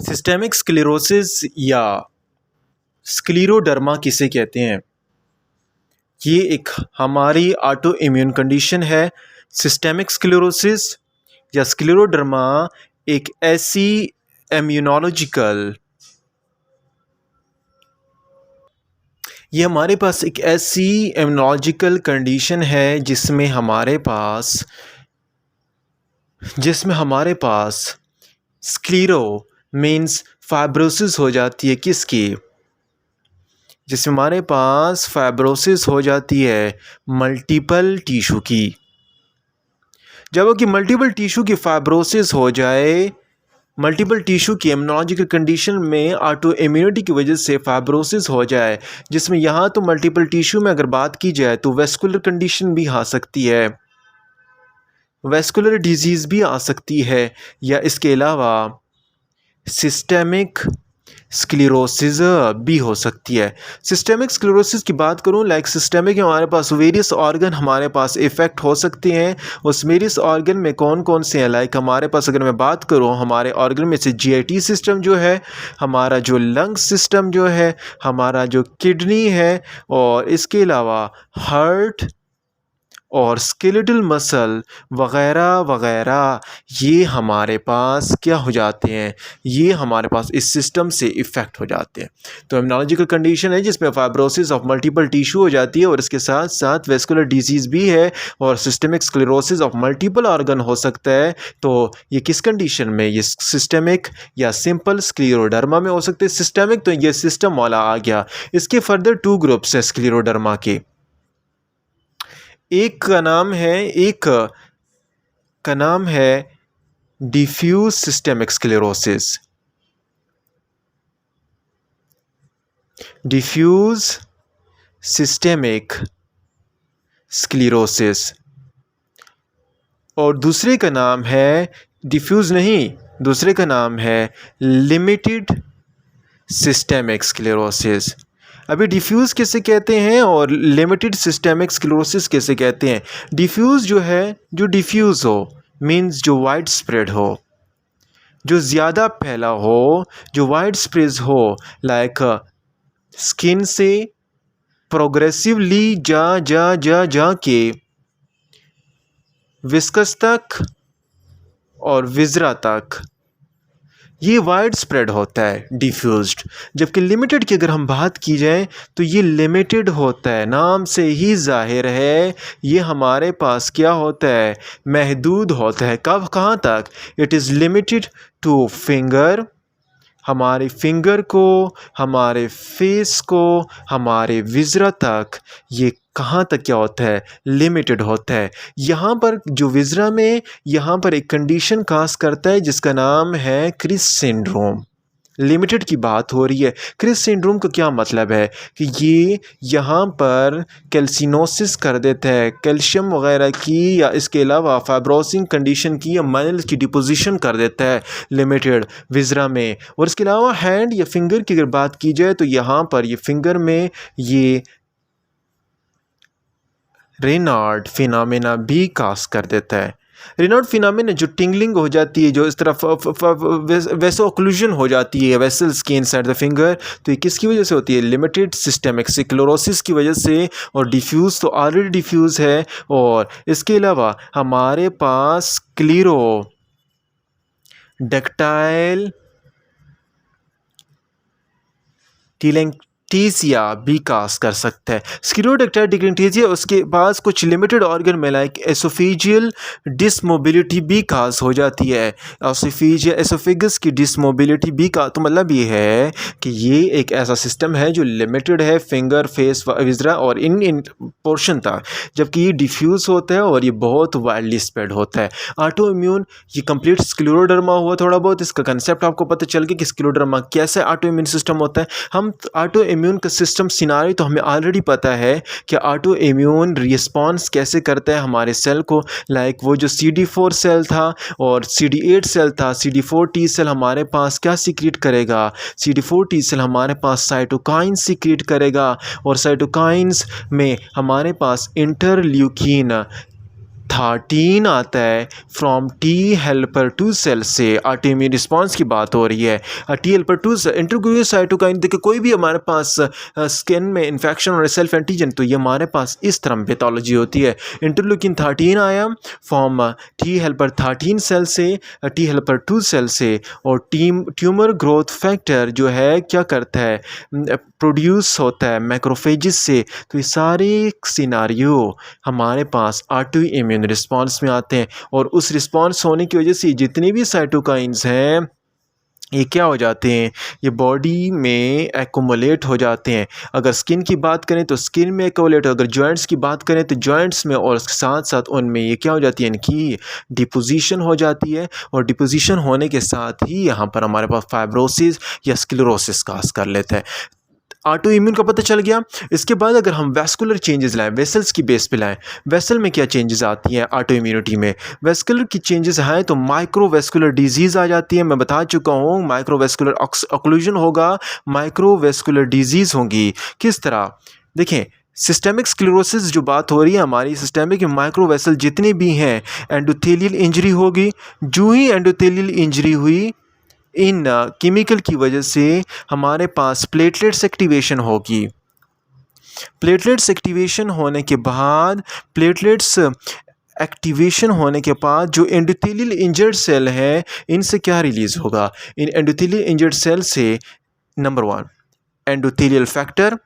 Systemic sclerosis या स्क्लीरोडर्मा किसे कहते हैं? ये एक हमारी ऑटो इम्यून कंडीशन है। सिस्टेमिक स्क्लेरोसिस या स्क्लेरोडर्मा एक ऐसी इम्यूनोलॉजिकल ये हमारे पास एक ऐसी इम्यूनोलॉजिकल कंडीशन है जिसमें हमारे पास स्क्लीरो मीन्स फाइब्रोसिस हो जाती है। किसकी? जिसमें हमारे पास फाइब्रोसिस हो जाती है मल्टीपल टिश्यू की। जब कि मल्टीपल टिश्यू की फाइब्रोसिस हो जाए, मल्टीपल टिश्यू की इम्यूनोलॉजिकल कंडीशन में ऑटो इम्यूनिटी की वजह से फाइब्रोसिस हो जाए, जिसमें यहाँ तो मल्टीपल टिश्यू में अगर बात की जाए तो वेस्कुलर कंडीशन भी आ सकती है, वेस्कुलर डिजीज़ भी आ सकती है, या इसके अलावा सिस्टेमिक स्क्लेरोसिस भी हो सकती है। सिस्टेमिक स्क्लेरोसिस की बात करूं, लाइक सिस्टेमिक हमारे पास वेरियस ऑर्गन हमारे पास इफ़ेक्ट हो सकते हैं। उस वेरियस ऑर्गन में कौन कौन से हैं? लाइक हमारे पास अगर मैं बात करूं, हमारे ऑर्गन में से जीआईटी सिस्टम जो है, हमारा जो लंग सिस्टम जो है, हमारा जो किडनी है, और इसके अलावा हार्ट और स्केलेटल मसल वग़ैरह वग़ैरह, ये हमारे पास क्या हो जाते हैं? ये हमारे पास इस सिस्टम से इफ़ेक्ट हो जाते हैं। तो इम्यूनोलॉजिकल कंडीशन है जिसमें फाइब्रोसिस ऑफ मल्टीपल टिश्यू हो जाती है, और इसके साथ साथ वेस्कुलर डिजीज़ भी है, और systemic sclerosis of multiple organ हो सकता है। तो ये किस कंडीशन में? ये सिस्टेमिक या सिंपल स्क्लेरोडर्मा में हो सकते हैं। सिस्टेमिक तो ये सिस्टम वाला आ गया। इसके फर्दर 2 ग्रुप्स हैं स्क्लेरोडर्मा के। एक का नाम है diffuse systemic sclerosis. Diffuse systemic sclerosis, और दूसरे का नाम है डिफ्यूज नहीं, दूसरे का नाम है लिमिटेड सिस्टेमिक स्क्लेरोसिस। अभी डिफ्यूज़ किसे कहते हैं और लिमिटेड सिस्टेमिक स्क्लेरोसिस किसे कहते हैं? डिफ्यूज़ जो है, जो डिफ्यूज़ हो मीन्स जो वाइड स्प्रेड हो, जो ज़्यादा फैला हो, जो वाइड स्प्रेड हो, लाइक स्किन से प्रोग्रेसिवली जा के विस्कस तक और विज़रा तक, ये वाइड स्प्रेड होता है डिफ्यूज्ड। जबकि लिमिटेड की अगर हम बात की जाए तो ये लिमिटेड होता है, नाम से ही जाहिर है ये हमारे पास क्या होता है? महदूद होता है। कब, कहाँ तक? It is limited two finger, हमारे फिंगर को, हमारे फेस को, हमारे विज़रा तक। ये कहाँ तक क्या होता है? लिमिटेड होता है। यहाँ पर जो विज़रा में यहाँ पर एक कंडीशन काज करता है जिसका नाम है क्रिस सिंड्रोम। लिमिटेड की बात हो रही है। क्रिस सिंड्रोम का क्या मतलब है? कि ये यहाँ पर कैल्सिनोसिस कर देता है, कैल्शियम वगैरह की, या इसके अलावा फाइब्रोसिंग कंडीशन की या माइनरल्स की डिपोजिशन कर देता है लिमिटेड विज़रा में। और इसके अलावा हैंड या फिंगर की अगर बात की जाए तो यहाँ पर ये फिंगर में ये रेनाल्ड फिनोमेना भी काज कर देता है। रेनाल्ड फिनोमेना जो टिंगलिंग हो जाती है, जो इस तरफ वैसो ऑक्लूजन हो जाती है वेसल्स की इनसाइड द फिंगर, तो ये किसकी वजह से होती है? लिमिटेड सिस्टेमिक स्क्लेरोसिस की वजह से। और डिफ्यूज़ तो ऑलरेडी डिफ्यूज़ है। और इसके अलावा हमारे पास स्क्लेरो डक्टाइल टीलेंटीसिया भी काज कर सकता है। स्क्लेरोडक्टाइल टीलेंटीसिया, उसके पास कुछ लिमिटेड ऑर्गन में लाइक एसोफेजियल डिसमोबिलिटी भी काज हो जाती है। एसोफेगस की डिसमोबिलिटी भी का, तो मतलब ये है कि ये एक ऐसा सिस्टम है जो लिमिटेड है फिंगर, फेस, विज़रा और इन पोर्शन तक, जबकि ये डिफ्यूज़ होता है और ये बहुत वाइडली स्प्रेड होता है। ऑटो इम्यून, ये कंप्लीट स्क्लेरोडर्मा हुआ। थोड़ा बहुत इसका कंसेप्ट आपको पता चल गया कि स्क्लेरोडर्मा कैसे ऑटो इम्यून सिस्टम होता है। हम ऑटो इम्यून का सिस्टम सिनारी तो हमें ऑलरेडी पता है कि ऑटो इम्यून रिस्पॉन्स कैसे करता है हमारे सेल को। लाइक वो जो CD4 सेल था और CD8 सेल था, CD4 टी सेल हमारे पास क्या सीक्रेट करेगा? CD4 टी सेल हमारे पास साइटोकाइन सीक्रेट करेगा, और साइटोकाइंस में हमारे पास इंटरल्यूकिन 13 आता है from T helper two cell से। ऑटोइम्यून रिस्पॉन्स की बात हो रही है। T helper two interleukin cytokine, देखिए कोई भी हमारे पास स्किन में इन्फेक्शन और सेल्फ एंटीजन, तो ये हमारे पास इस तरह पैथोलॉजी होती है। इंटरल्यूकिन 13 आया फ्रॉम टी हेल्पर 13 सेल से, टी हेल्पर 2 सेल से। और ट्यूमर ग्रोथ फैक्टर जो है क्या करता है, प्रोड्यूस होता है मैक्रोफेजिस से। तो ये सारे सिनारियो हमारे पास ऑटो इम्यून रिस्पॉन्स में आते हैं। और उस रिस्पॉन्स होने की वजह से जितने भी साइटोकाइंस हैं ये क्या हो जाते हैं, ये बॉडी में एक्यूमुलेट हो जाते हैं। अगर स्किन की बात करें तो स्किन में एक्यूमुलेट, अगर जॉइंट्स की बात करें तो जॉइंट्स में, और साथ साथ उनमें ये क्या हो जाती है, इनकी डिपोजिशन हो जाती है। और डिपोजिशन होने के साथ ही यहाँ पर हमारे पास फाइब्रोसिस या स्क्लेरोसिस काज कर लेता है। ऑटो इम्यून का पता चल गया। इसके बाद अगर हम वेस्कुलर चेंजेस लाएं, वेसल्स की बेस पे लाएं, वेसल में क्या चेंजेस आती हैं ऑटो इम्यूनिटी में, वेस्कुलर की चेंजेस हैं तो माइक्रोवेस्कुलर डिजीज़ आ जाती है। मैं बता चुका हूँ माइक्रोवेस्कुलर ऑक्लूजन होगा, माइक्रोवेस्कुलर डिजीज़ होंगी। किस तरह देखें, सिस्टेमिक स्क्लेरोसिस जो बात हो रही है हमारी, सिस्टेमिक माइक्रोवेसल जितने भी हैं, एंडोथेलियल इंजरी होगी। जो ही एंडोथेलियल इंजरी हुई, इन केमिकल की वजह से हमारे पास प्लेटलेट्स एक्टिवेशन होगी। प्लेटलेट्स एक्टिवेशन होने के बाद, प्लेटलेट्स एक्टिवेशन होने के बाद जो एंडोथेलियल इंजर्ड सेल है इनसे क्या रिलीज़ होगा, इन एंडोथेलियल इंजर्ड सेल से नंबर 1 एंडोथेलियल फैक्टर,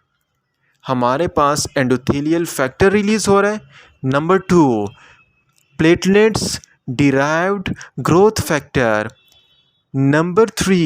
हमारे पास एंडोथेलियल फैक्टर रिलीज़ हो रहा है। Number 2 platelets derived growth factor. Number 3